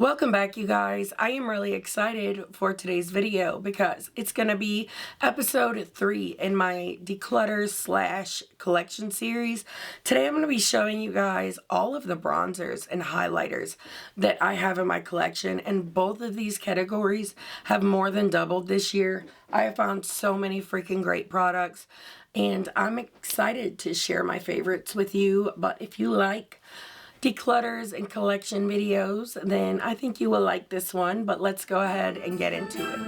Welcome back, you guys. I am really excited for today's video because it's going to be episode 3 in my declutter / collection series. Today I'm going to be showing you guys all of the bronzers and highlighters that I have in my collection, and both of these categories have more than doubled this year. I have found so many freaking great products, and I'm excited to share my favorites with you. But if you like declutters and collection videos, then I think you will like this one. But let's go ahead and get into it.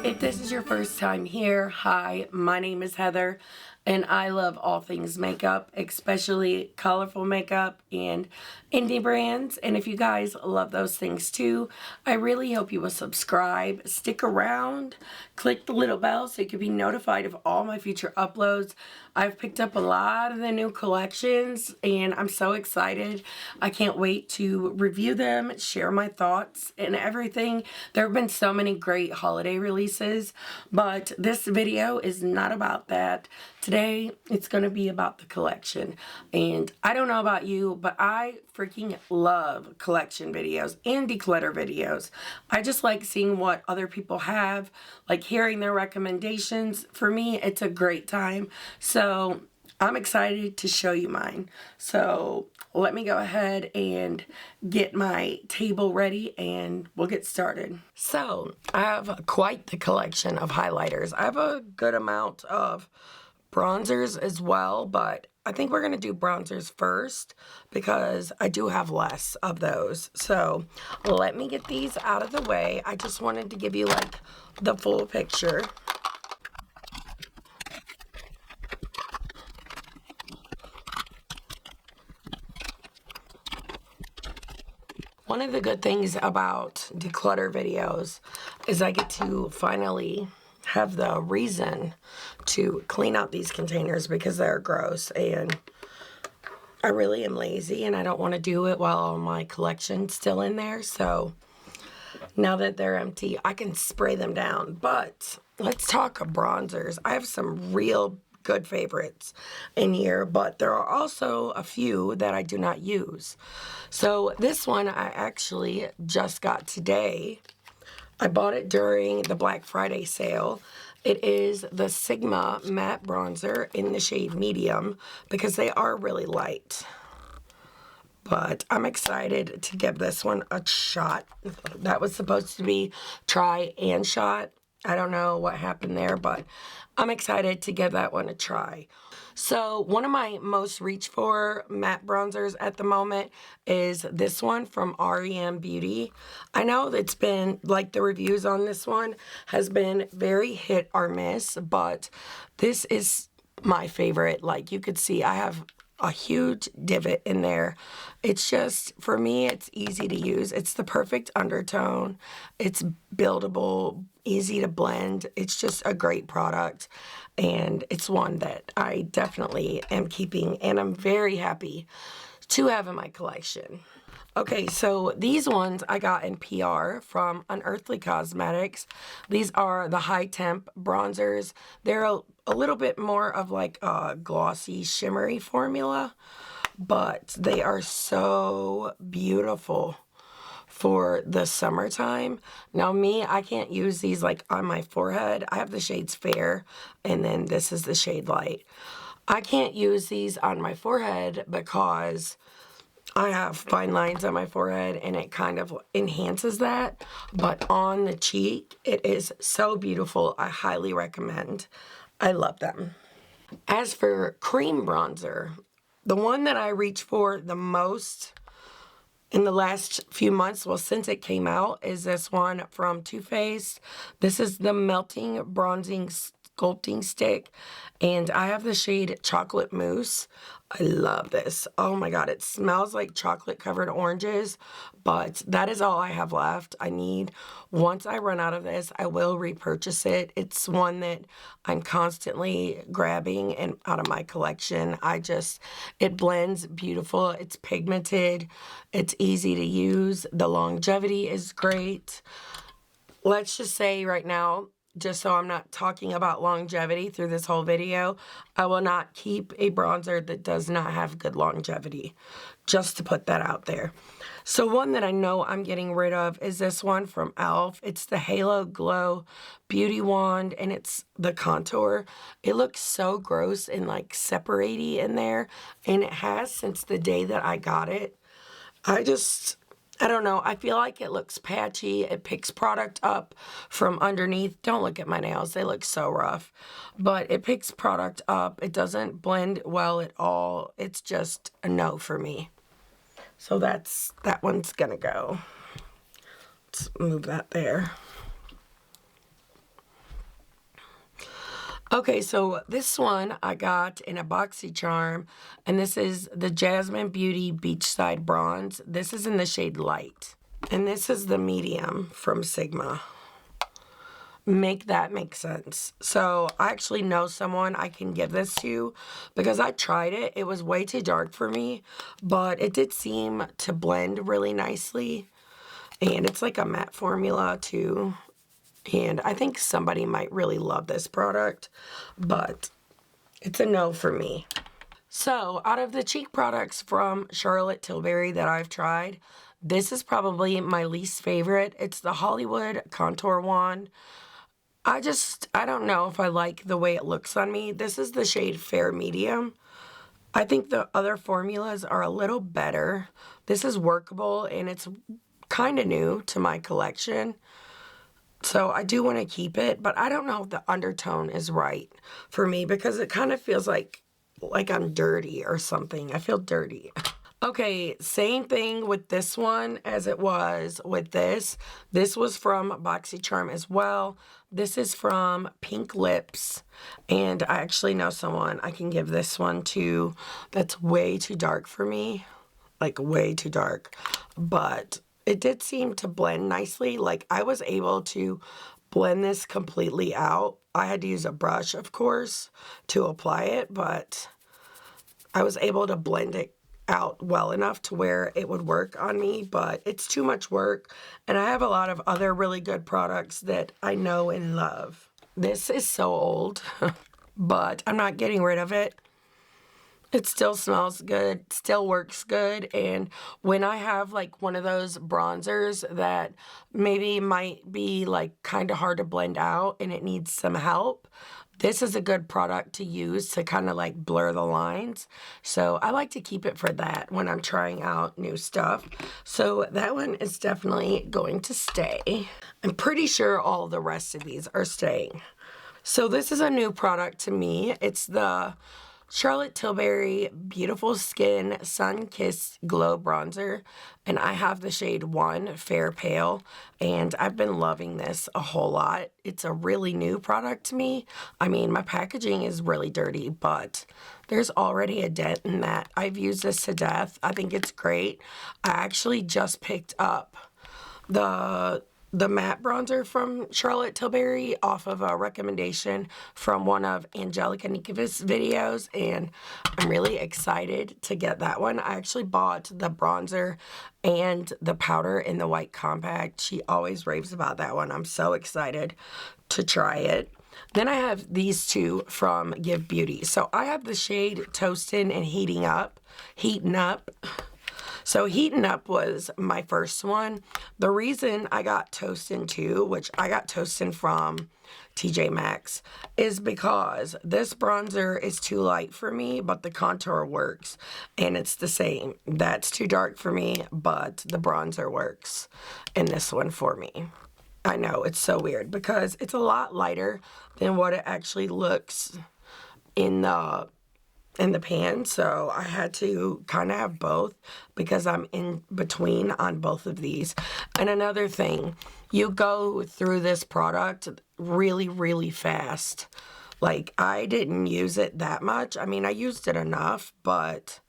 If this is your first time here, hi, my name is Heather, and I love all things makeup, especially colorful makeup and indie brands. And if you guys love those things too, I really hope you will subscribe, stick around, click the little bell so you can be notified of all my future uploads. I've picked up a lot of the new collections and I'm so excited. I can't wait to review them, share my thoughts and everything. There have been so many great holiday releases, but this video is not about that. Today, it's going to be about the collection. And I don't know about you, but I freaking love collection videos and declutter videos. I just like seeing what other people have, like hearing their recommendations. For me, it's a great time. So I'm excited to show you mine. So let me go ahead and get my table ready and we'll get started. So I have quite the collection of highlighters. I have a good amount of bronzers as well, but I think we're going to do bronzers first because I do have less of those. So let me get these out of the way. I just wanted to give you like the full picture. One of the good things about declutter videos is I get to finally have the reason to clean out these containers because they're gross, and I really am lazy and I don't want to do it while all my collection's still in there. So now that they're empty, I can spray them down. But let's talk bronzers. I have some real good favorites in here, but there are also a few that I do not use. So this one I actually just got today. I bought it during the Black Friday sale. It is the Sigma Matte Bronzer in the shade Medium because they are really light. But I'm excited to give this one a shot. That was supposed to be try and shot. I don't know what happened there, but I'm excited to give that one a try. So one of my most reached for matte bronzers at the moment is this one from REM Beauty. I know it's been, like, the reviews on this one has been very hit or miss, but this is my favorite. Like, you could see I have a huge divot in there. It's just, for me, it's easy to use. It's the perfect undertone. It's buildable, easy to blend. It's just a great product, and it's one that I definitely am keeping, and I'm very happy to have in my collection. Okay, so these ones I got in PR from Unearthly Cosmetics. These are the High Temp bronzers. They're a little bit more of like a glossy, shimmery formula, but they are so beautiful for the summertime. Now me, I can't use these like on my forehead. I have the shades Fair, and then this is the shade Light. I can't use these on my forehead because I have fine lines on my forehead and it kind of enhances that. But on the cheek, it is so beautiful. I highly recommend. I love them. As for cream bronzer, the one that I reach for the most in the last few months, well, since it came out, is this one from Too Faced. This is the Melting Bronzing Sculpting Stick, and I have the shade Chocolate Mousse. I love this. Oh my god, it smells like chocolate covered oranges, but that is all I have left. Once I run out of this, I will repurchase it. It's one that I'm constantly grabbing and out of my collection. It blends beautiful. It's pigmented. It's easy to use. The longevity is great. Let's just say right now, just so I'm not talking about longevity through this whole video, I will not keep a bronzer that does not have good longevity. Just to put that out there. So one that I know I'm getting rid of is this one from e.l.f. It's the Halo Glow Beauty Wand, and it's the contour. It looks so gross and like separate-y in there, and it has since the day that I got it. I don't know. I feel like it looks patchy. It picks product up from underneath. Don't look at my nails. They look so rough. But it picks product up. It doesn't blend well at all. It's just a no for me. So that one's gonna go. Let's move that there. Okay, so this one I got in a BoxyCharm, and this is the Jasmine Beauty Beachside Bronze. This is in the shade Light. And this is the medium from Sigma. Make that make sense. So I actually know someone I can give this to because I tried it. It was way too dark for me, but it did seem to blend really nicely. And it's like a matte formula too. And I think somebody might really love this product, but it's a no for me. So out of the cheek products from Charlotte Tilbury that I've tried, this is probably my least favorite. It's the Hollywood Contour Wand. I don't know if I like the way it looks on me. This is the shade Fair Medium. I think the other formulas are a little better. This is workable, and it's kind of new to my collection. So I do want to keep it, but I don't know if the undertone is right for me because it kind of feels like I'm dirty or something. I feel dirty. Okay, same thing with this one as it was with this. This was from BoxyCharm as well. This is from Pink Lips, and I actually know someone I can give this one to that's way too dark for me, like way too dark, but it did seem to blend nicely. Like I was able to blend this completely out. I had to use a brush, of course, to apply it, but I was able to blend it out well enough to where it would work on me, but it's too much work, and I have a lot of other really good products that I know and love. This is so old, but I'm not getting rid of it. It still smells good, still works good, and when I have like one of those bronzers that maybe might be like kind of hard to blend out and it needs some help, this is a good product to use to kind of like blur the lines. So I like to keep it for that when I'm trying out new stuff. So that one is definitely going to stay. I'm pretty sure all the rest of these are staying. So this is a new product to me. It's the Charlotte Tilbury Beautiful Skin Sun Kissed Glow Bronzer, and I have the shade 1 Fair Pale, and I've been loving this a whole lot. It's a really new product to me. I mean, my packaging is really dirty, but there's already a dent in that. I've used this to death. I think it's great. I actually just picked up the matte bronzer from Charlotte Tilbury off of a recommendation from one of Angelica Nikiva's videos, and I'm really excited to get that one. I actually bought the bronzer and the powder in the white compact. She always raves about that one. I'm so excited to try it. Then I have these two from Give Beauty. So I have the shade Toastin' and Heating Up. So Heating Up was my first one. The reason I got Toastin' too, which I got Toastin' from TJ Maxx, is because this bronzer is too light for me, but the contour works. And it's the same. That's too dark for me, but the bronzer works in this one for me. I know, it's so weird because it's a lot lighter than what it actually looks in the pan, so I had to kind of have both because I'm in between on both of these. And another thing, you go through this product really, really fast. Like, I didn't use it that much. I mean, I used it enough, but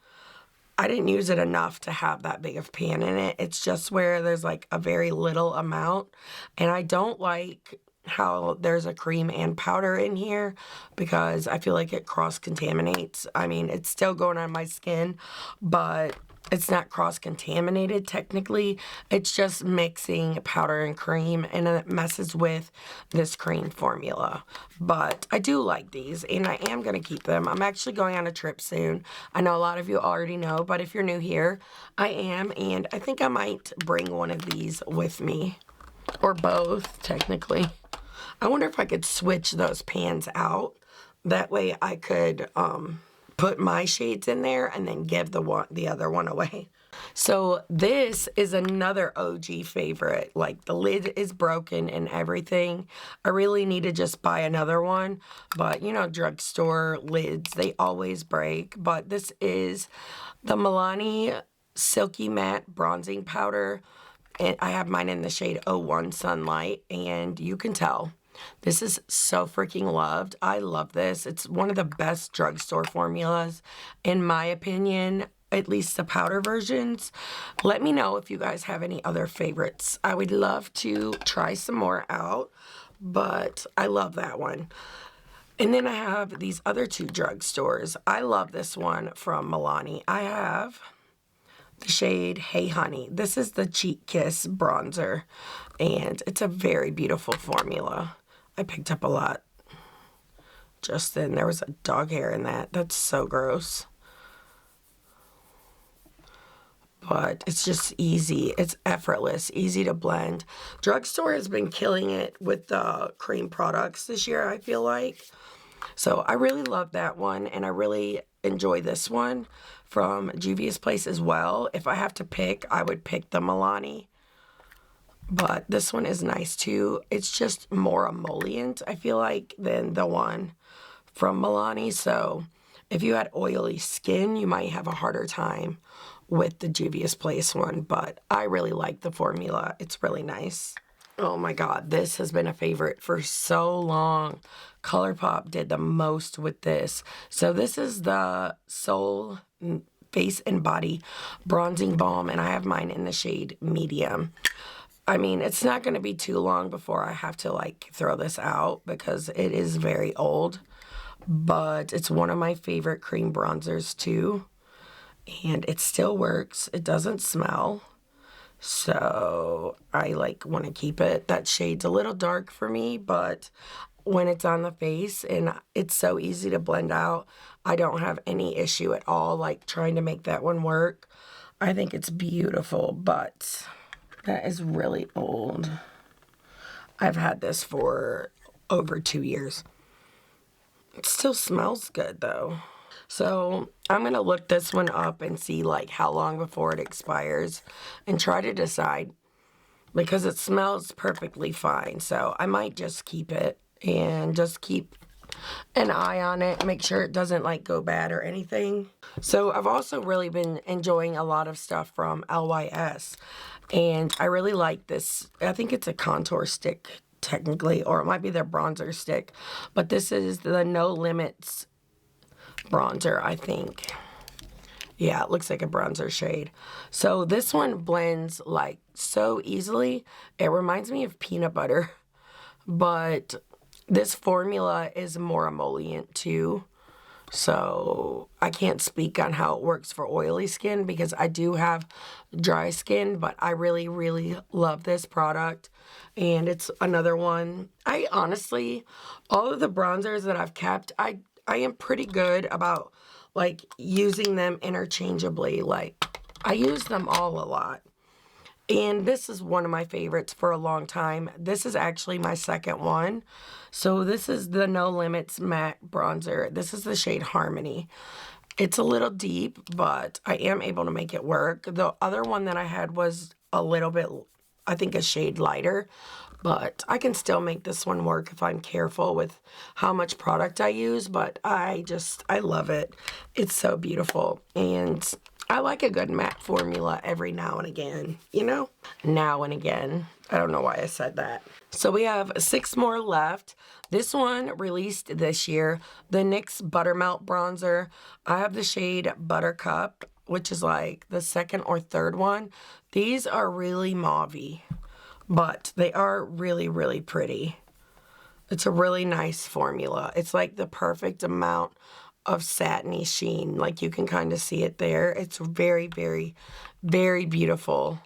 I didn't use it enough to have that big of pan in it. It's just where there's like a very little amount, and I don't like how there's a cream and powder in here because I feel like it cross-contaminates. I mean, it's still going on my skin, but it's not cross-contaminated technically. It's just mixing powder and cream, and it messes with this cream formula. But I do like these, and I am going to keep them. I'm actually going on a trip soon. I know a lot of you already know, but if you're new here, I am, and I think I might bring one of these with me. Or both, technically. I wonder if I could switch those pans out. That way I could put my shades in there and then give the other one away. So this is another OG favorite. Like, the lid is broken and everything. I really need to just buy another one. But, you know, drugstore lids, they always break. But this is the Milani Silky Matte Bronzing Powder. And I have mine in the shade 01 Sunlight. And you can tell. This is so freaking loved. I love this. It's one of the best drugstore formulas, in my opinion, at least the powder versions. Let me know if you guys have any other favorites. I would love to try some more out, but I love that one. And then I have these other two drugstores. I love this one from Milani. I have the shade Hey Honey. This is the Cheek Kiss bronzer, and it's a very beautiful formula. I picked up a lot just then. There was a dog hair in that. That's so gross. But it's just easy. It's effortless, easy to blend. Drugstore has been killing it with the cream products this year, I feel like. So I really love that one, and I really enjoy this one from Juvia's Place as well. If I have to pick, I would pick the Milani. But this one is nice too. It's just more emollient, I feel like, than the one from Milani. So if you had oily skin, you might have a harder time with the Juvia's Place one. But I really like the formula. It's really nice. Oh my God, this has been a favorite for so long. ColourPop did the most with this. So this is the Soul Face and Body Bronzing Balm, and I have mine in the shade Medium. I mean, it's not going to be too long before I have to, like, throw this out because it is very old. But it's one of my favorite cream bronzers, too. And it still works. It doesn't smell. So I, like, want to keep it. That shade's a little dark for me, but when it's on the face and it's so easy to blend out, I don't have any issue at all, like, trying to make that one work. I think it's beautiful, but that is really old. I've had this for over 2 years. It still smells good though. So I'm going to look this one up and see like how long before it expires and try to decide, because it smells perfectly fine. So I might just keep it and just keep an eye on it, make sure it doesn't like go bad or anything. So I've also really been enjoying a lot of stuff from LYS, and I really like this. I think it's a contour stick technically, or it might be their bronzer stick, but this is the No Limits bronzer, I think. Yeah, it looks like a bronzer shade. So this one blends like so easily. It reminds me of peanut butter, but this formula is more emollient too. So I can't speak on how it works for oily skin because I do have dry skin, but I really, really love this product. And it's another one. I honestly, all of the bronzers that I've kept, I am pretty good about like using them interchangeably. Like I use them all a lot. And this is one of my favorites for a long time. This is actually my second one. So this is the No Limits Matte Bronzer. This is the shade Harmony. It's a little deep, but I am able to make it work. The other one that I had was a little bit, I think, a shade lighter. But I can still make this one work if I'm careful with how much product I use. But I love it. It's so beautiful. And I like a good matte formula every now and again, you know? Now and again. I don't know why I said that. So we have 6 more left. This one released this year, the NYX Buttermelt Bronzer. I have the shade Buttercup, which is like the second or third one. These are really mauvey, but they are really, really pretty. It's a really nice formula. It's like the perfect amount of satiny sheen. Like, you can kind of see it there. It's very, very, very beautiful.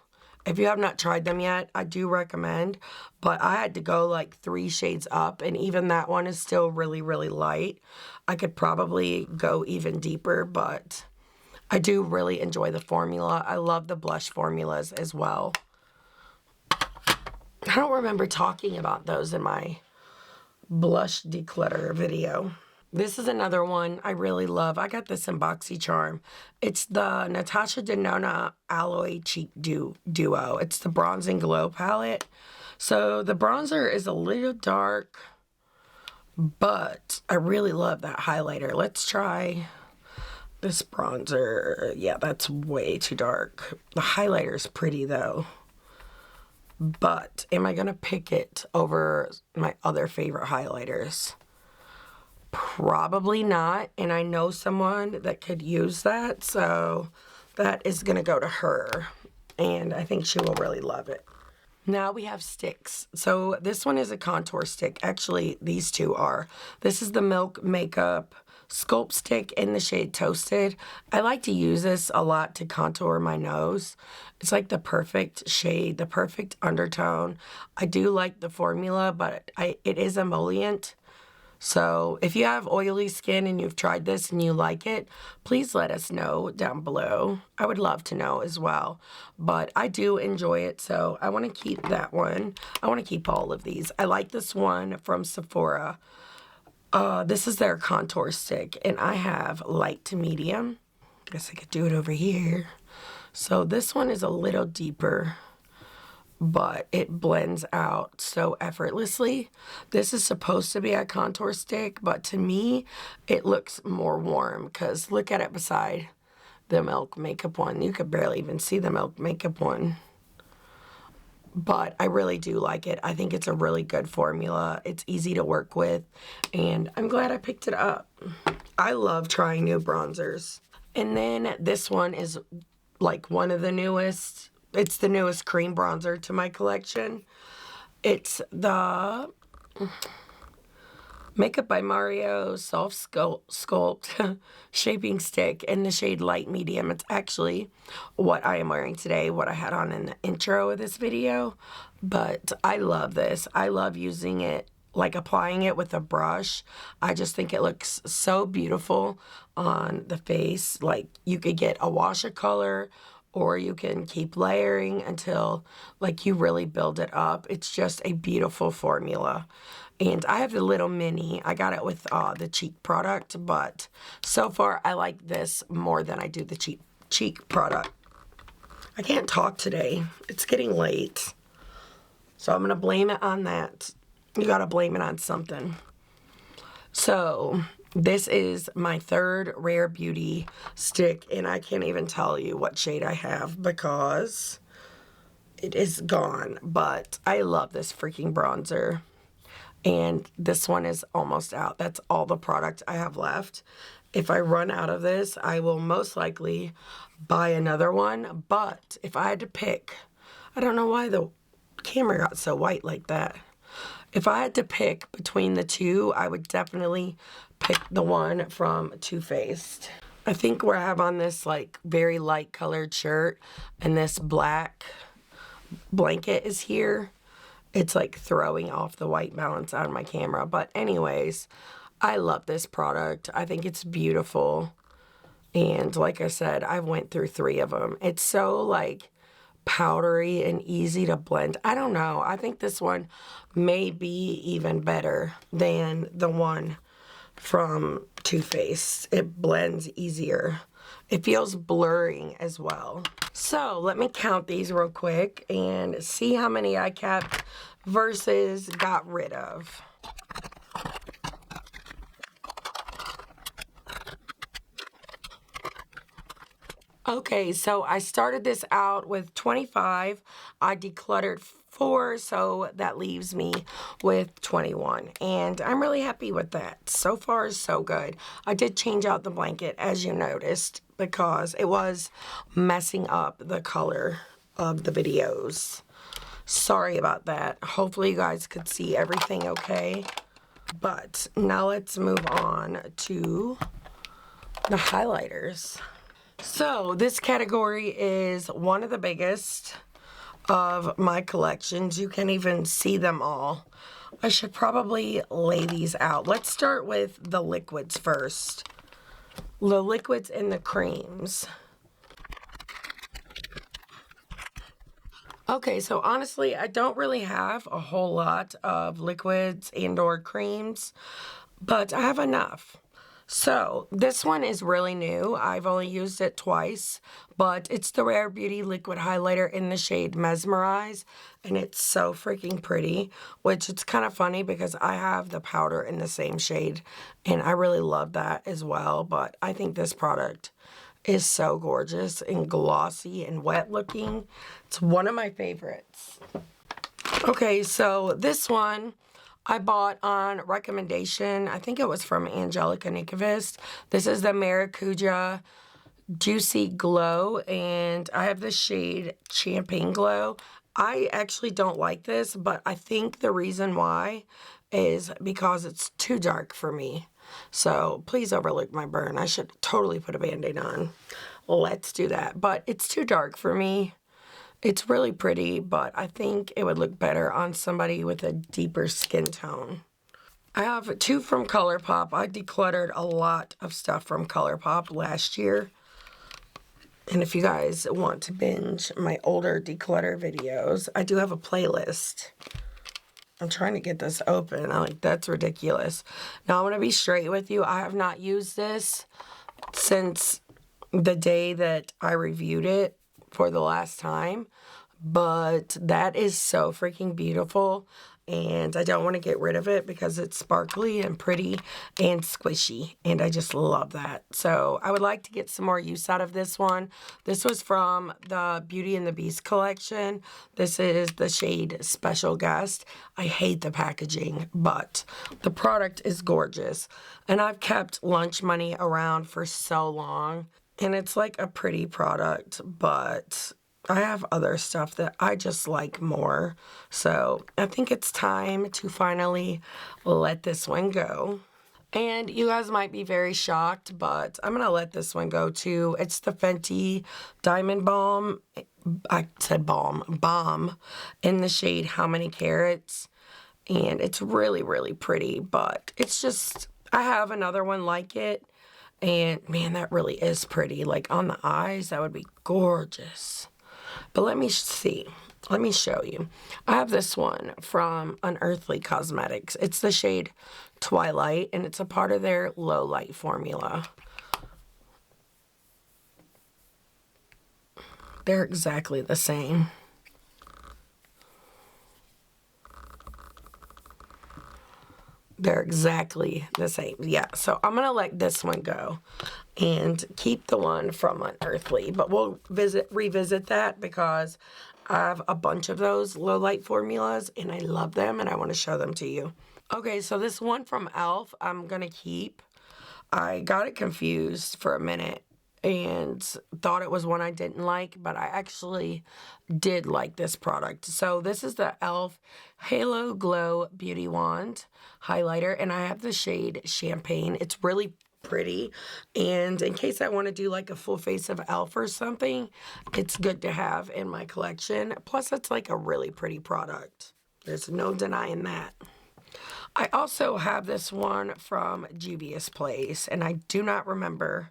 If you have not tried them yet, I do recommend, but I had to go like 3 shades up, and even that one is still really, really light. I could probably go even deeper, but I do really enjoy the formula. I love the blush formulas as well. I don't remember talking about those in my blush declutter video. This is another one I really love. I got this in BoxyCharm. It's the Natasha Denona Alloy Cheek Duo. It's the Bronze and Glow palette. So the bronzer is a little dark, but I really love that highlighter. Let's try this bronzer. Yeah, that's way too dark. The highlighter is pretty though. But am I going to pick it over my other favorite highlighters? Probably not, and I know someone that could use that, so that is going to go to her, and I think she will really love it. Now we have sticks. So this one is a contour stick. Actually, these two are. This is the Milk Makeup Sculpt Stick in the shade Toasted. I like to use this a lot to contour my nose. It's like the perfect shade, the perfect undertone. I do like the formula, but it is emollient. So if you have oily skin and you've tried this and you like it, please let us know down below. I would love to know as well. But I do enjoy it, so I want to keep that one. I want to keep all of these. I like this one from Sephora. This is their contour stick, and I have light to medium. Guess I could do it over here. So this one is a little deeper, but it blends out so effortlessly. This is supposed to be a contour stick, but to me, it looks more warm, because look at it beside the Milk Makeup one. You could barely even see the Milk Makeup one. But I really do like it. I think it's a really good formula. It's easy to work with, and I'm glad I picked it up. I love trying new bronzers. And then this one is like one of the newest. It's the newest cream bronzer to my collection. It's the Makeup by Mario Soft Sculpt Shaping Stick in the shade Light Medium. It's actually what I am wearing today, what I had on in the intro of this video. But I love this. I love using it, like applying it with a brush. I just think it looks so beautiful on the face. Like, you could get a wash of color, or you can keep layering until like you really build it up. It's just a beautiful formula. And I have the little mini. I got it with the cheek product, but so far I like this more than I do the cheek product. I can't talk today. It's getting late. So I'm going to blame it on that. You got to blame it on something. So this is my third Rare Beauty stick, and I can't even tell you what shade I have because it is gone. But I love this freaking bronzer. And this one is almost out. That's all the product I have left. If I run out of this, I will most likely buy another one. But if I had to pick, I don't know why the camera got so white like that. If I had to pick between the two, I would definitely pick the one from Too Faced. I think where I have on this like very light colored shirt and this black blanket is here. It's like throwing off the white balance out of my camera. But anyways, I love this product. I think it's beautiful. And like I said, I went through 3 of them. It's so like powdery and easy to blend. I don't know. I think this one may be even better than the one from Too Faced. It blends easier. It feels blurring as well. So let me count these real quick and see how many I kept versus got rid of. Okay, so I started this out with 25. I decluttered 4, so that leaves me with 21. And I'm really happy with that. So far, so good. I did change out the blanket, as you noticed, because it was messing up the color of the videos. Sorry about that. Hopefully you guys could see everything okay. But now let's move on to the highlighters. So this category is one of the biggest of my collections. You can't even see them all. I should probably lay these out. Let's start with the liquids first. The liquids and the creams. Okay, so honestly, I don't really have a whole lot of liquids and or creams, but I have enough. So this one is really new. I've only used it twice, but it's the Rare Beauty Liquid Highlighter in the shade Mesmerize, and it's so freaking pretty, which it's kind of funny because I have the powder in the same shade, and I really love that as well, but I think this product is so gorgeous and glossy and wet looking. It's one of my favorites. Okay, so this one I bought on recommendation. I think it was from Angelica Nikovist. This is the Maracuja Juicy Glow, and I have the shade Champagne Glow. I actually don't like this, but I think the reason why is because it's too dark for me. So please overlook my burn. I should totally put a Band-Aid on. Let's do that. But it's too dark for me. It's really pretty, but I think it would look better on somebody with a deeper skin tone. I have two from ColourPop. I decluttered a lot of stuff from ColourPop last year. And if you guys want to binge my older declutter videos, I do have a playlist. I'm trying to get this open. I'm like, that's ridiculous. Now, I'm going to be straight with you. I have not used this since the day that I reviewed it for the last time, but that is so freaking beautiful, and I don't want to get rid of it because it's sparkly and pretty and squishy, and I just love that. So I would like to get some more use out of this one. This was from the Beauty and the Beast collection. This is the shade Special Guest. I hate the packaging, but the product is gorgeous, and I've kept Lunch Money around for so long. And it's like a pretty product, but I have other stuff that I just like more. So I think it's time to finally let this one go. And you guys might be very shocked, but I'm going to let this one go too. It's the Fenty Diamond Balm. I said balm in the shade How Many Carats. And it's really, really pretty, but it's just, I have another one like it. And man, that really is pretty. Like on the eyes, that would be gorgeous. But let me see. Let me show you. I have this one from Unearthly Cosmetics. It's the shade Twilight, and it's a part of their low light formula. They're exactly the same. They're exactly the same. Yeah, so I'm going to let this one go and keep the one from Unearthly. But we'll revisit that because I have a bunch of those low light formulas and I love them and I want to show them to you. Okay, so this one from e.l.f. I'm going to keep. I got it confused for a minute and thought it was one I didn't like, but I actually did like this product. So this is the e.l.f. Halo Glow Beauty Wand highlighter, and I have the shade Champagne. It's really pretty, and in case I want to do like a full face of e.l.f. or something, it's good to have in my collection. Plus, it's like a really pretty product. There's no denying that. I also have this one from Juvia's Place, and I do not remember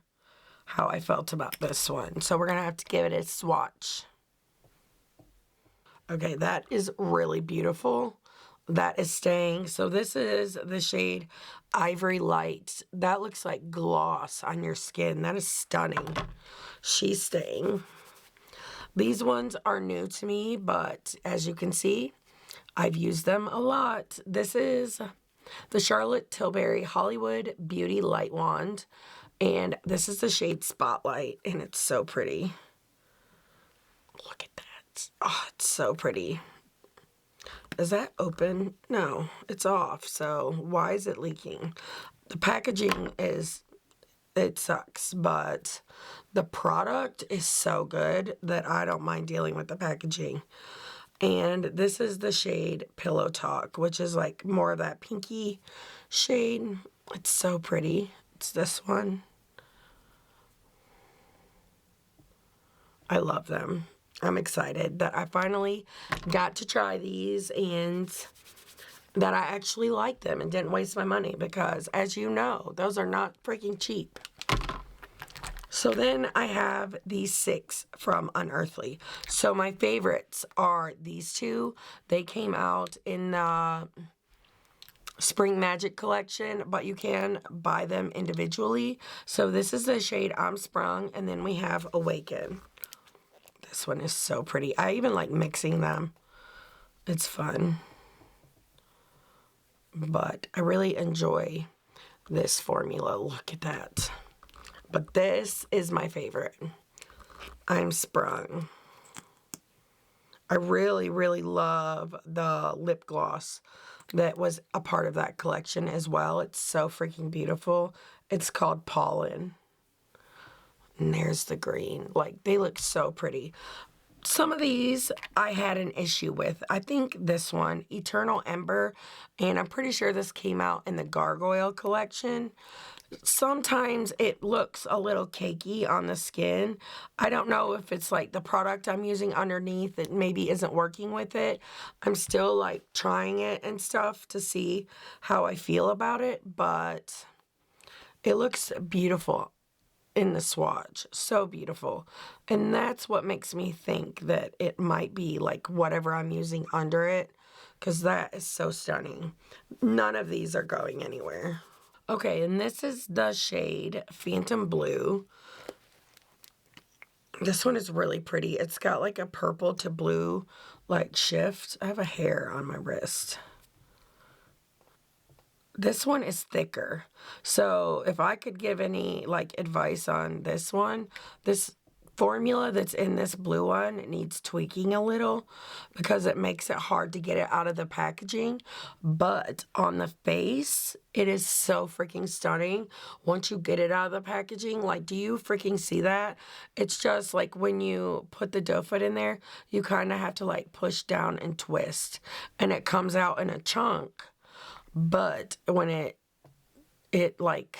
how I felt about this one. So we're going to have to give it a swatch. Okay, that is really beautiful. That is staying. So this is the shade Ivory Light. That looks like gloss on your skin. That is stunning. She's staying. These ones are new to me, but as you can see, I've used them a lot. This is the Charlotte Tilbury Hollywood Beauty Light Wand. And this is the shade Spotlight, and it's so pretty. Look at that. Oh, it's so pretty. Is that open? No, it's off. So why is it leaking? The packaging is, it sucks, but the product is so good that I don't mind dealing with the packaging. And this is the shade Pillow Talk, which is like more of that pinky shade. It's so pretty. It's this one. I love them. I'm excited that I finally got to try these and that I actually like them and didn't waste my money because, as you know, those are not freaking cheap. So then I have these 6 from Unearthly. So my favorites are these 2. They came out in the Spring Magic collection, but you can buy them individually. So this is the shade I'm Sprung, and then we have Awaken. This one is so pretty. I even like mixing them. It's fun. But I really enjoy this formula. Look at that. But this is my favorite. I'm Sprung. I really, really love the lip gloss that was a part of that collection as well. It's so freaking beautiful. It's called Pollen. And there's the green. Like, they look so pretty. Some of these I had an issue with. I think this one, Eternal Ember, and I'm pretty sure this came out in the Gargoyle collection. Sometimes it looks a little cakey on the skin. I don't know if it's like the product I'm using underneath that maybe isn't working with it. I'm still like trying it and stuff to see how I feel about it, but it looks beautiful in the swatch. So beautiful. And that's what makes me think that it might be like whatever I'm using under it, because that is so stunning. None of these are going anywhere. Okay, and this is the shade Phantom Blue. This one is really pretty. It's got like a purple to blue like shift. I have a hair on my wrist. This one is thicker. So if I could give any like advice on this one, this formula that's in this blue one, it needs tweaking a little because it makes it hard to get it out of the packaging. But on the face, it is so freaking stunning once you get it out of the packaging. Like, do you freaking see that? It's just like when you put the doe foot in there, you kind of have to like push down and twist, and it comes out in a chunk. But when it like,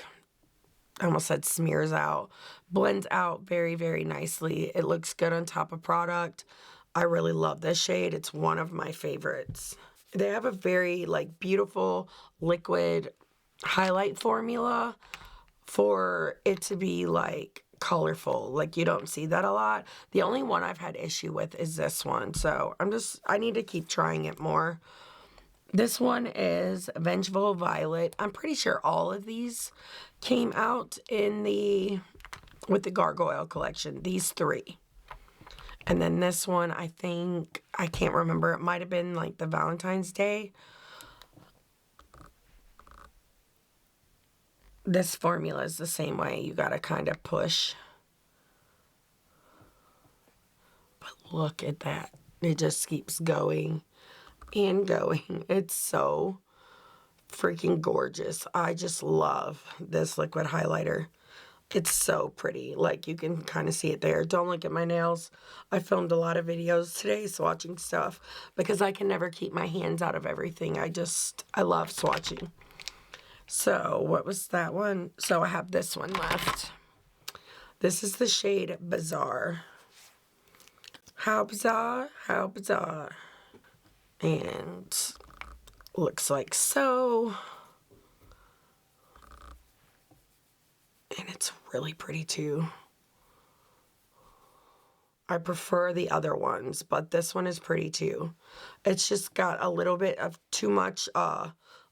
I almost said smears out, blends out very, very nicely. It looks good on top of product. I really love this shade. It's one of my favorites. They have a very like beautiful liquid highlight formula for it to be like colorful. Like, you don't see that a lot. The only one I've had issue with is this one. So I need to keep trying it more. This one is Vengeful Violet. I'm pretty sure all of these came out with the Gargoyle collection. These 3. And then this one, I think, I can't remember. It might have been like the Valentine's Day. This formula is the same way. You gotta kind of push. But look at that. It just keeps going and going. It's so freaking gorgeous. I just love this liquid highlighter. It's so pretty. Like, you can kind of see it there. Don't look at my nails. I filmed a lot of videos today swatching stuff because I can never keep my hands out of everything. I love swatching. So what was that one? So I have this one left. This is the shade Bizarre. How bizarre, how bizarre. And looks like so. And it's really pretty too. I prefer the other ones, but this one is pretty too. It's just got a little bit of too much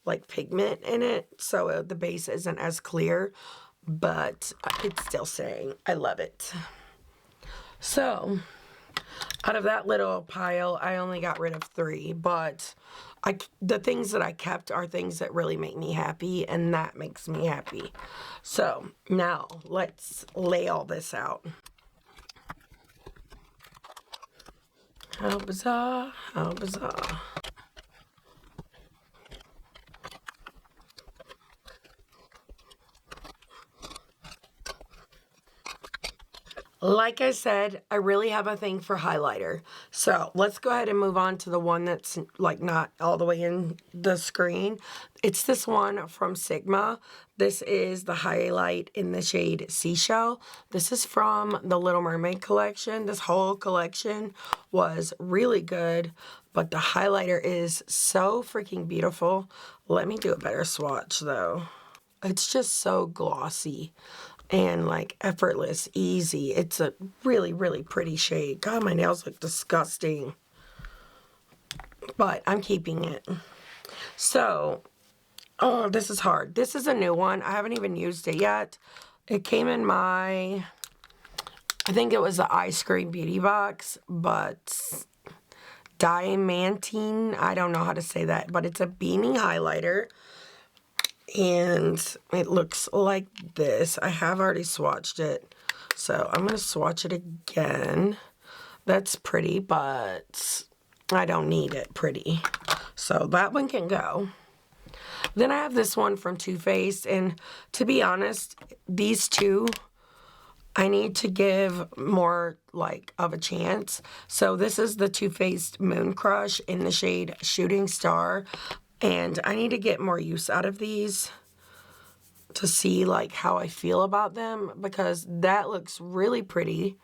like pigment in it, so the base isn't as clear, but it's still staying. I love it. So out of that little pile, I only got rid of 3, but the things that I kept are things that really make me happy, and that makes me happy. So now let's lay all this out. How bizarre, how bizarre. Like I said, I really have a thing for highlighter. So let's go ahead and move on to the one that's like not all the way in the screen. It's this one from Sigma. This is the highlight in the shade Seashell. This is from the Little Mermaid collection. This whole collection was really good, but the highlighter is so freaking beautiful. Let me do a better swatch though. It's just so glossy and like effortless, easy. It's a really, really pretty shade. God, my nails look disgusting, but I'm keeping it. So, oh, this is hard. This is a new one. I haven't even used it yet. It came in my, I think it was the Ice Cream Beauty box, but diamantine, I don't know how to say that, but it's a beaming highlighter. And it looks like this. I have already swatched it, so I'm going to swatch it again. That's pretty, but I don't need it pretty. So that one can go. Then I have this one from Too Faced, and to be honest, these two I need to give more like of a chance. So this is the Too Faced Moon Crush in the shade Shooting Star. And I need to get more use out of these to see like how I feel about them, because that looks really pretty,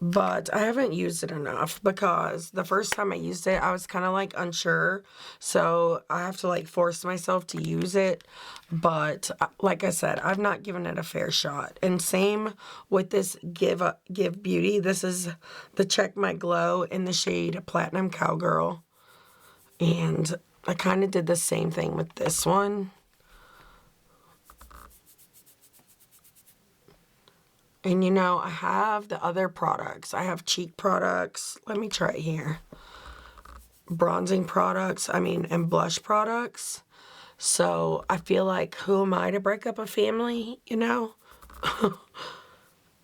but I haven't used it enough because the first time I used it, I was kind of like unsure. So I have to like force myself to use it. But like I said, I've not given it a fair shot. And same with this Give Beauty. This is the Check My Glow in the shade Platinum Cowgirl. And I kind of did the same thing with this one. And you know, I have the other products. I have cheek products. Let me try it here. Bronzing products, and blush products. So I feel like, who am I to break up a family, you know?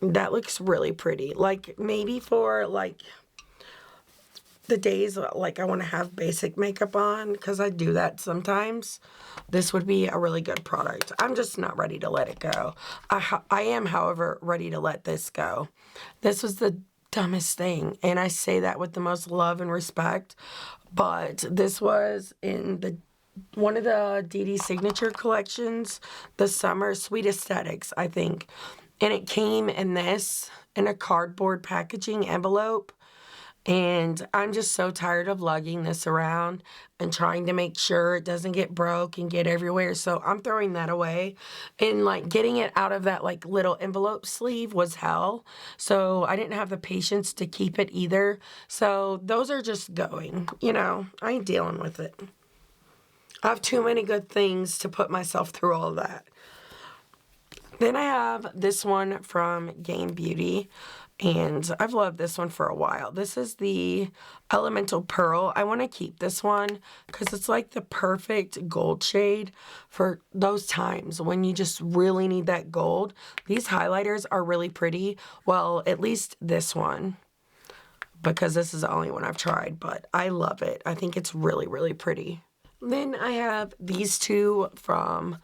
That looks really pretty. Like, maybe for like the days like I want to have basic makeup on, because I do that sometimes, this would be a really good product. I'm just not ready to let it go. I am, however, ready to let this go. This was the dumbest thing, and I say that with the most love and respect, but this was in the one of the DD Signature collections, the Summer Sweet Aesthetics, I think, and it came in this, in a cardboard packaging envelope. And I'm just so tired of lugging this around and trying to make sure it doesn't get broke and get everywhere. So I'm throwing that away. And like getting it out of that like little envelope sleeve was hell. So I didn't have the patience to keep it either. So those are just going, you know, I ain't dealing with it. I have too many good things to put myself through all of that. Then I have this one from Game Beauty. And I've loved this one for a while. This is the Elemental Pearl. I want to keep this one because it's like the perfect gold shade for those times when you just really need that gold. These highlighters are really pretty. Well, at least this one, because this is the only one I've tried, but I love it. I think it's really, really pretty. Then I have these two from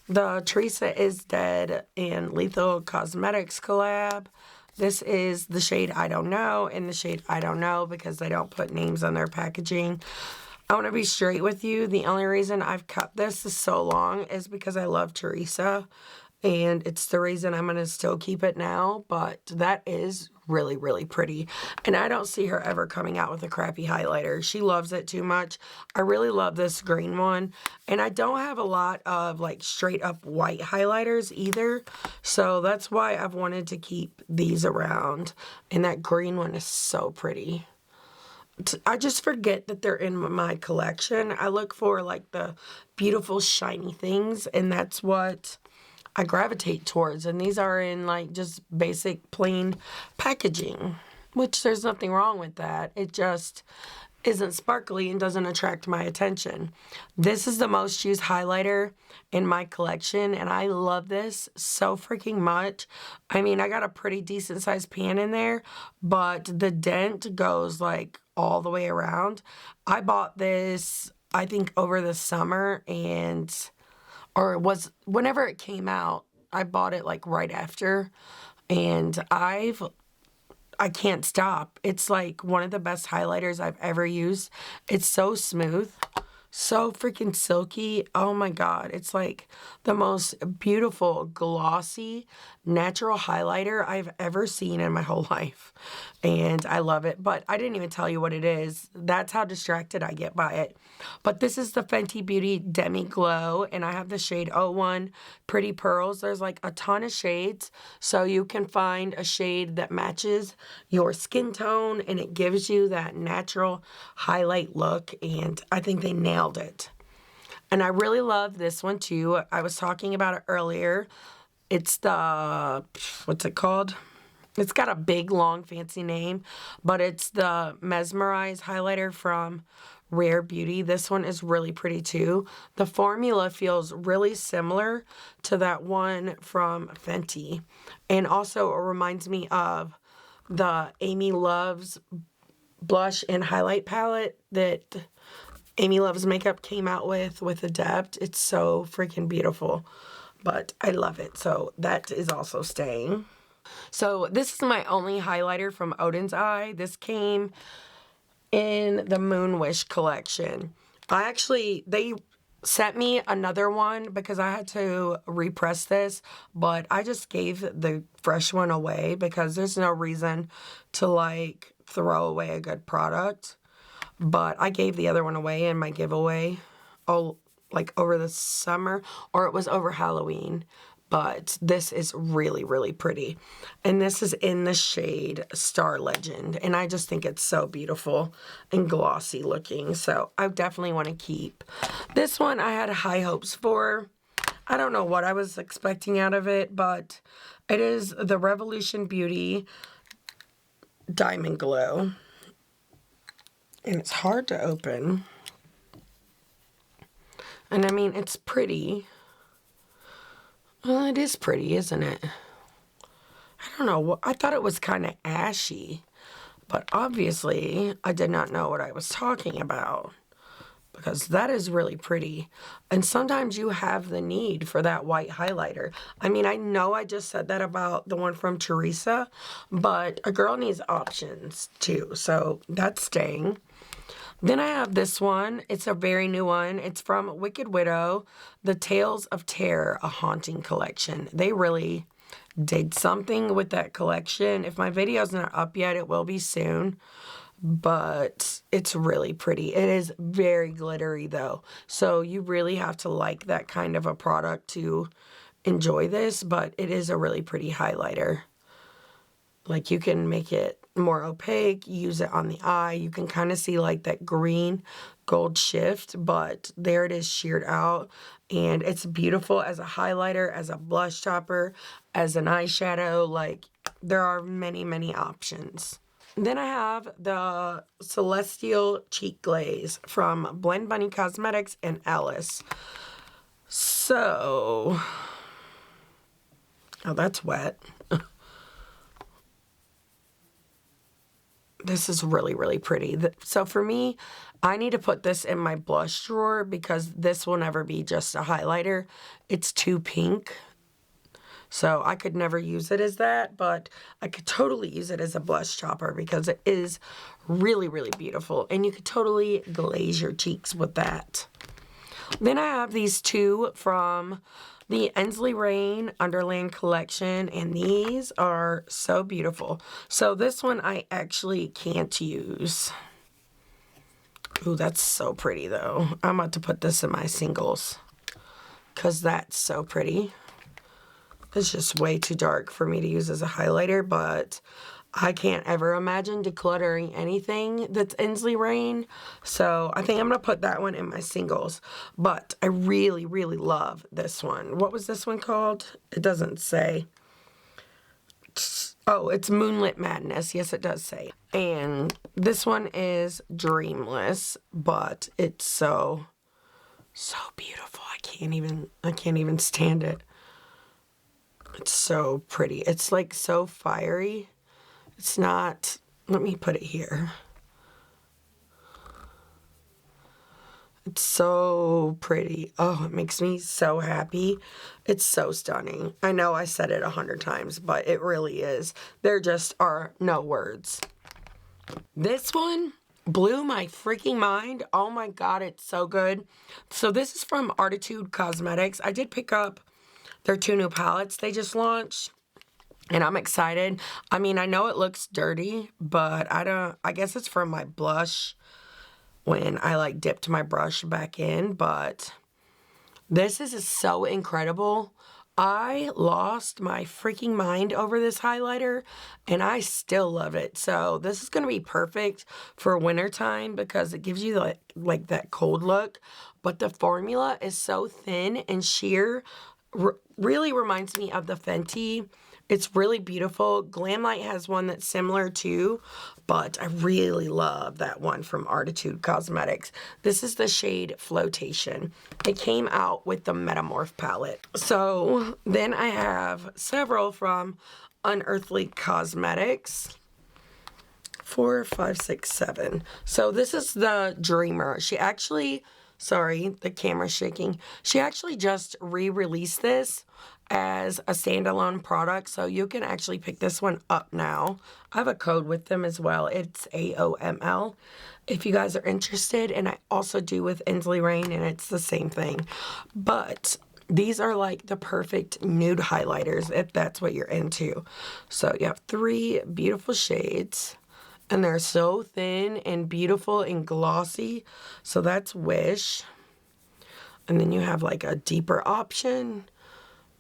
the Teresa Is Dead and Lethal Cosmetics collab. This is the shade I Don't Know and the shade I Don't Know, because they don't put names on their packaging. I want to be straight with you. The only reason I've kept this so long is because I love Teresa, and it's the reason I'm going to still keep it now. But that is really, really pretty. And I don't see her ever coming out with a crappy highlighter. She loves it too much. I really love this green one. And I don't have a lot of like straight up white highlighters either. So that's why I've wanted to keep these around. And that green one is so pretty. I just forget that they're in my collection. I look for like the beautiful shiny things, and that's what I gravitate towards. And these are in like just basic plain packaging, which there's nothing wrong with that. It just isn't sparkly and doesn't attract my attention. This is the most used highlighter in my collection, and I love this so freaking much. I got a pretty decent sized pan in there, but the dent goes like all the way around. I bought this, I think, over the summer, or it was whenever it came out. I bought it like right after, and I've I can't stop. It's like one of the best highlighters I've ever used. It's so smooth, so freaking silky. Oh my God. It's like the most beautiful, glossy, natural highlighter I've ever seen in my whole life. And I love it. But I didn't even tell you what it is. That's how distracted I get by it. But this is the Fenty Beauty Demi Glow. And I have the shade 01 Pretty Pearls. There's like a ton of shades. So you can find a shade that matches your skin tone. And it gives you that natural highlight look. And I think they nailed it. And I really love this one too. I was talking about it earlier. It's the, what's it called? It's got a big, long, fancy name, but it's the Mesmerize highlighter from Rare Beauty. This one is really pretty too. The formula feels really similar to that one from Fenty. And also it reminds me of the Amy Loves blush and highlight palette that Amy Loves Makeup came out with ADEPT. It's so freaking beautiful, but I love it. So that is also staying. So this is my only highlighter from Odin's Eye. This came in the Moon Wish collection. They sent me another one because I had to repress this, but I just gave the fresh one away because there's no reason to like throw away a good product. But I gave the other one away in my giveaway, like over the summer, or it was over Halloween. But this is really, really pretty. And this is in the shade Star Legend. And I just think it's so beautiful and glossy looking. So I definitely want to keep. This one I had high hopes for. I don't know what I was expecting out of it, but it is the Revolution Beauty Diamond Glow. And it's hard to open. And I mean, it's pretty. Well, it is pretty, isn't it? I don't know. I thought it was kind of ashy. But obviously, I did not know what I was talking about. Because that is really pretty. And sometimes you have the need for that white highlighter. I mean, I know I just said that about the one from Teresa. But a girl needs options, too. So that's staying. Then I have this one. It's a very new one. It's from Wicked Widow, The Tales of Terror, a Haunting Collection. They really did something with that collection. If my video's not up yet, it will be soon. But it's really pretty. It is very glittery, though. So you really have to like that kind of a product to enjoy this. But it is a really pretty highlighter. Like, you can make it more opaque, use it on the eye. You can kind of see like that green gold shift, but there it is sheared out. And it's beautiful as a highlighter, as a blush topper, as an eyeshadow. Like, there are many, many options. Then I have the Celestial Cheek Glaze from Blend Bunny Cosmetics and Alice. So, oh, that's wet. This is really, really pretty. So for me, I need to put this in my blush drawer because this will never be just a highlighter. It's too pink. So I could never use it as that, but I could totally use it as a blush topper because it is really, really beautiful. And you could totally glaze your cheeks with that. Then I have these two from the Ensley Rain Underland collection, and these are so beautiful. So this one I actually can't use. Ooh, that's so pretty though. I'm about to put this in my singles because that's so pretty. It's just way too dark for me to use as a highlighter, but I can't ever imagine decluttering anything that's Ensley Rain. So I think I'm going to put that one in my singles. But I really, really love this one. What was this one called? It doesn't say. Oh, it's Moonlit Madness. Yes, it does say. And this one is Dreamless, but it's so beautiful. I can't even stand it. It's so pretty. It's like so fiery. It's not, let me put it here. It's so pretty. Oh, it makes me so happy. It's so stunning. I know I said it 100 times, but it really is. There just are no words. This one blew my freaking mind. Oh my god, it's so good. So this is from ARTTITUDE Cosmetics. I did pick up their 2 new palettes they just launched, and I'm excited. I mean, I know it looks dirty, but I guess it's from my blush when I like dipped my brush back in, but this is so incredible. I lost my freaking mind over this highlighter, and I still love it. So this is going to be perfect for wintertime because it gives you like that cold look, but the formula is so thin and sheer. Really reminds me of the Fenty. It's really beautiful. GLAMLITE has one that's similar too, but I really love that one from ARTTITUDE Cosmetics. This is the shade Floatation. It came out with the Metamorph palette. So then I have several from Unearthly Cosmetics. 4, 5, 6, 7. So this is the Dreamer. She actually, sorry, the camera's shaking. She actually just re-released this as a standalone product, so you can actually pick this one up now. I have a code with them as well. It's AOML if you guys are interested, and I also do with Ensley Rain, and it's the same thing. But these are like the perfect nude highlighters if that's what you're into. So you have 3 beautiful shades, and they're so thin and beautiful and glossy. So that's Wish. And then you have like a deeper option.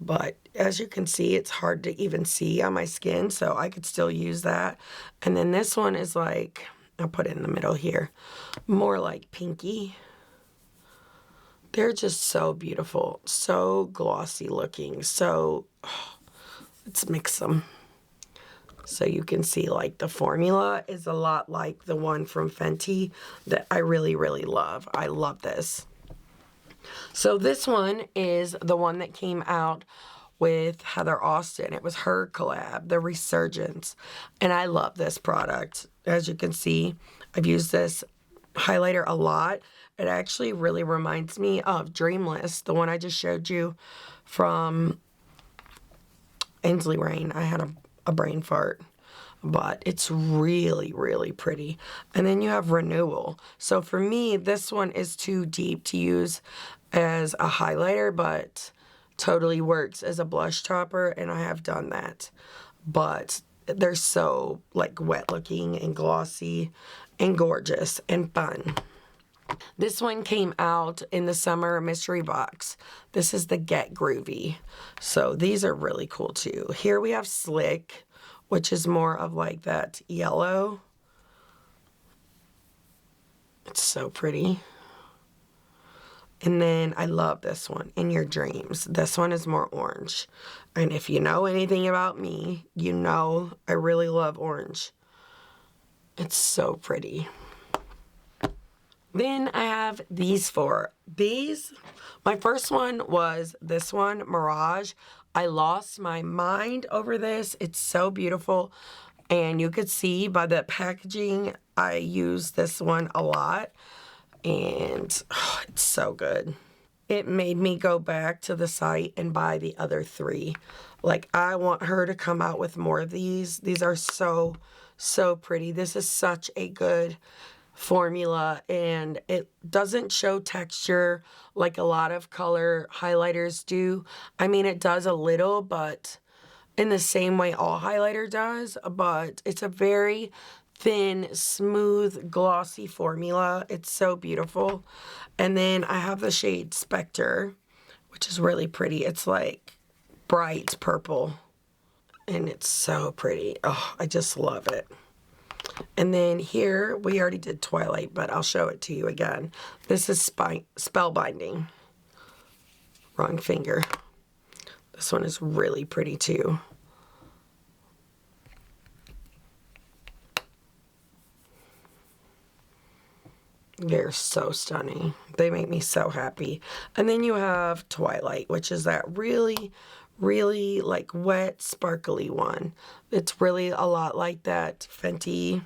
But as you can see, it's hard to even see on my skin, so I could still use that. And then this one is like, I'll put it in the middle here, more like pinky. They're just so beautiful, so glossy looking. So let's mix them. So you can see like the formula is a lot like the one from Fenty that I really, really love. I love this. So this one is the one that came out with Heather Austin. It was her collab, the Resurgence. And I love this product. As you can see, I've used this highlighter a lot. It actually really reminds me of Dreamless, the one I just showed you from Ensley Rain. I had a brain fart. But it's really, really pretty. And then you have Renewal. So for me, this one is too deep to use as a highlighter, but totally works as a blush topper, and I have done that. But they're so like wet looking and glossy and gorgeous and fun. This one came out in the summer mystery box. This is the Get Groovy. So these are really cool too. Here we have Slick, which is more of like that yellow. It's so pretty. And then I love this one, In Your Dreams. This one is more orange. And if you know anything about me, you know I really love orange. It's so pretty. Then I have these 4. These, my first one was this one, Mirage. I lost my mind over this. It's so beautiful. And you could see by the packaging, I use this one a lot. And oh, it's so good. It made me go back to the site and buy the other 3. Like, I want her to come out with more of these. These are so, so pretty. This is such a good formula, and it doesn't show texture like a lot of color highlighters do. I mean, it does a little, but in the same way all highlighter does, but it's a very thin, smooth, glossy formula. It's so beautiful. And then I have the shade Spectre, which is really pretty. It's like bright purple, and it's so pretty. Oh, I just love it. And then here, we already did Twilight, but I'll show it to you again. This is Spellbinding. Wrong finger. This one is really pretty too. They're so stunning. They make me so happy. And then you have Twilight, which is that really, really like wet, sparkly one. It's really a lot like that Fenty.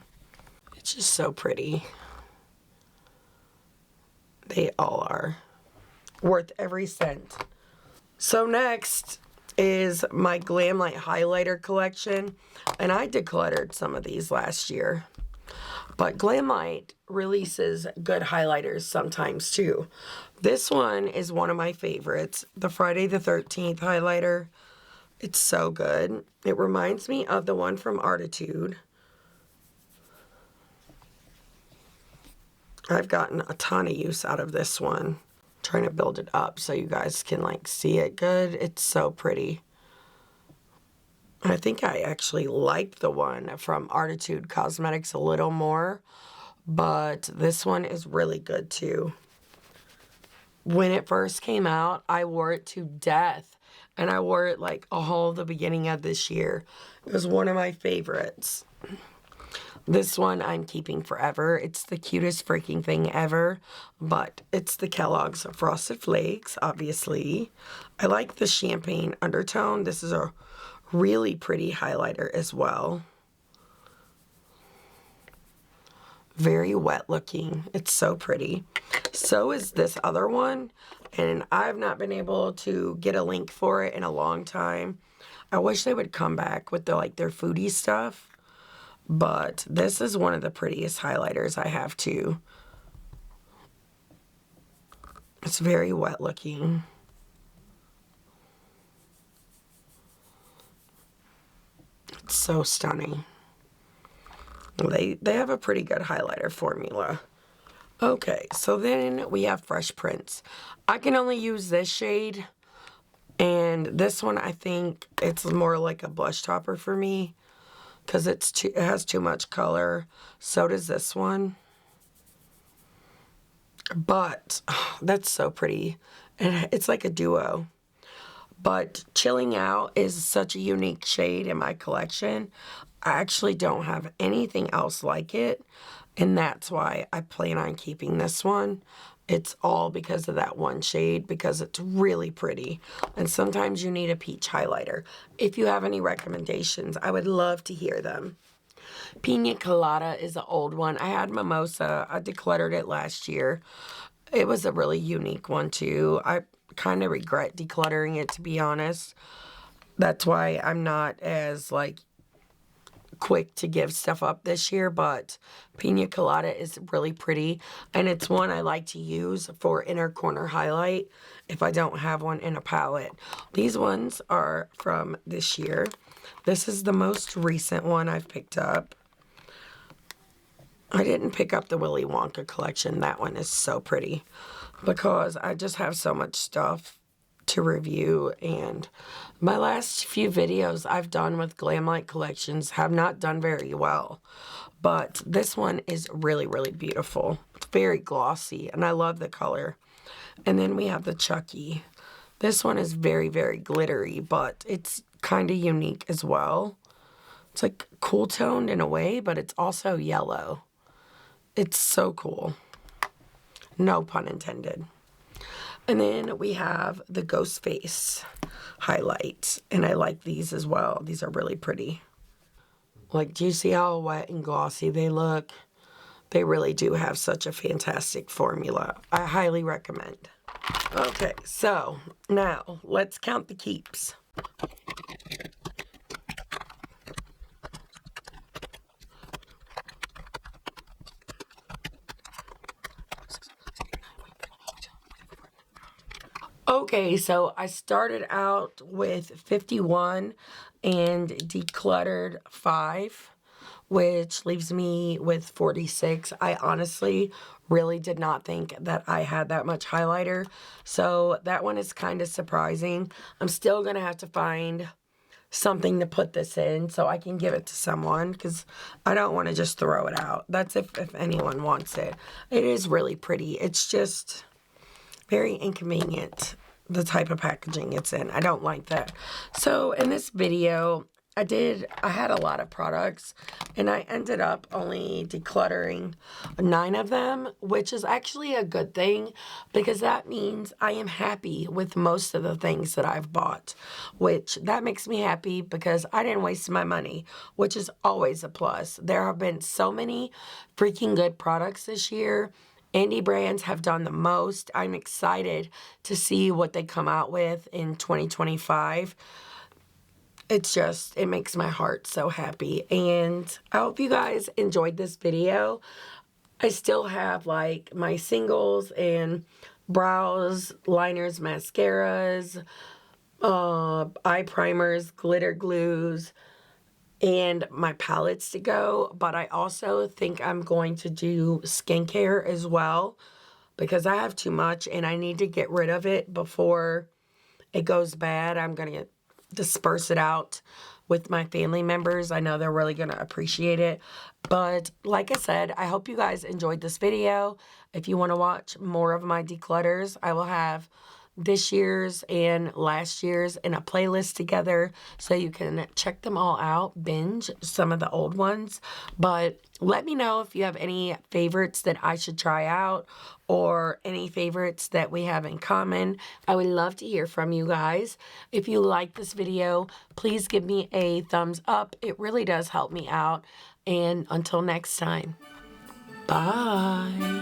It's just so pretty. They all are worth every cent. So next is my GLAMLITE highlighter collection, and I decluttered some of these last year. But GLAMLITE releases good highlighters sometimes too. This one is one of my favorites, the Friday the 13th highlighter. It's so good. It reminds me of the one from ARTTITUDE. I've gotten a ton of use out of this one. Trying to build it up so you guys can like see it good. It's so pretty. I think I actually liked the one from Unearthly Cosmetics a little more, but this one is really good too. When it first came out, I wore it to death, and I wore it like all the beginning of this year. It was one of my favorites. This one I'm keeping forever. It's the cutest freaking thing ever, but it's the Kellogg's Frosted Flakes, obviously. I like the champagne undertone. This is a really pretty highlighter as well. Very wet looking. It's so pretty. So is this other one, and I've not been able to get a link for it in a long time. I wish they would come back with their foodie stuff. But this is one of the prettiest highlighters I have too. It's very wet looking. It's so stunning. They have a pretty good highlighter formula. Okay, so then we have Fresh Prince. I can only use this shade, and this one I think it's more like a blush topper for me, because it has too much color. So does this one. But oh, that's so pretty. And it's like a duo. But Chilling Out is such a unique shade in my collection. I actually don't have anything else like it. And that's why I plan on keeping this one. It's all because of that one shade, because it's really pretty. And sometimes you need a peach highlighter. If you have any recommendations, I would love to hear them. Pina Colada is an old one. I had Mimosa. I decluttered it last year. It was a really unique one too. I kind of regret decluttering it, to be honest. That's why I'm not as quick to give stuff up this year, but Pina Colada is really pretty, and it's one I like to use for inner corner highlight if I don't have one in a palette. These ones are from this year. This is the most recent one I've picked up. I didn't pick up the Willy Wonka collection. That one is so pretty because I just have so much stuff to review, and my last few videos I've done with GLAMLITE collections have not done very well, but this one is really, really beautiful. It's very glossy, and I love the color. And then we have the CHUCKY. This one is very, very glittery, but it's kind of unique as well. It's like cool toned in a way, but it's also yellow. It's so cool. No pun intended. And then we have the Ghost Face highlight, and I like these as well. These are really pretty. Do you see how wet and glossy they look? They really do have such a fantastic formula. I highly recommend. Okay, so now let's count the keeps. Okay, so I started out with 51 and decluttered 5, which leaves me with 46. I honestly really did not think that I had that much highlighter, so that one is kind of surprising. I'm still going to have to find something to put this in so I can give it to someone, because I don't want to just throw it out. That's if anyone wants it. It is really pretty. It's just very inconvenient, the type of packaging it's in. I don't like that. So in this video, I had a lot of products, and I ended up only decluttering 9 of them, which is actually a good thing, because that means I am happy with most of the things that I've bought, which that makes me happy because I didn't waste my money, which is always a plus. There have been so many freaking good products this year, Indie brands have done the most. I'm excited to see what they come out with in 2025. It makes my heart so happy. And I hope you guys enjoyed this video. I still have like my singles and brows, liners, mascaras, eye primers, glitter glues, and my palettes to go. But I also think I'm going to do skincare as well because I have too much and I need to get rid of it before it goes bad. I'm going to disperse it out with my family members. I know they're really going to appreciate it. But like I said, I hope you guys enjoyed this video. If you want to watch more of my declutters, I will have this year's and last year's in a playlist together so you can check them all out, binge some of the old ones. But let me know if you have any favorites that I should try out or any favorites that we have in common. I would love to hear from you guys. If you like this video, please give me a thumbs up. It really does help me out. And until next time, bye.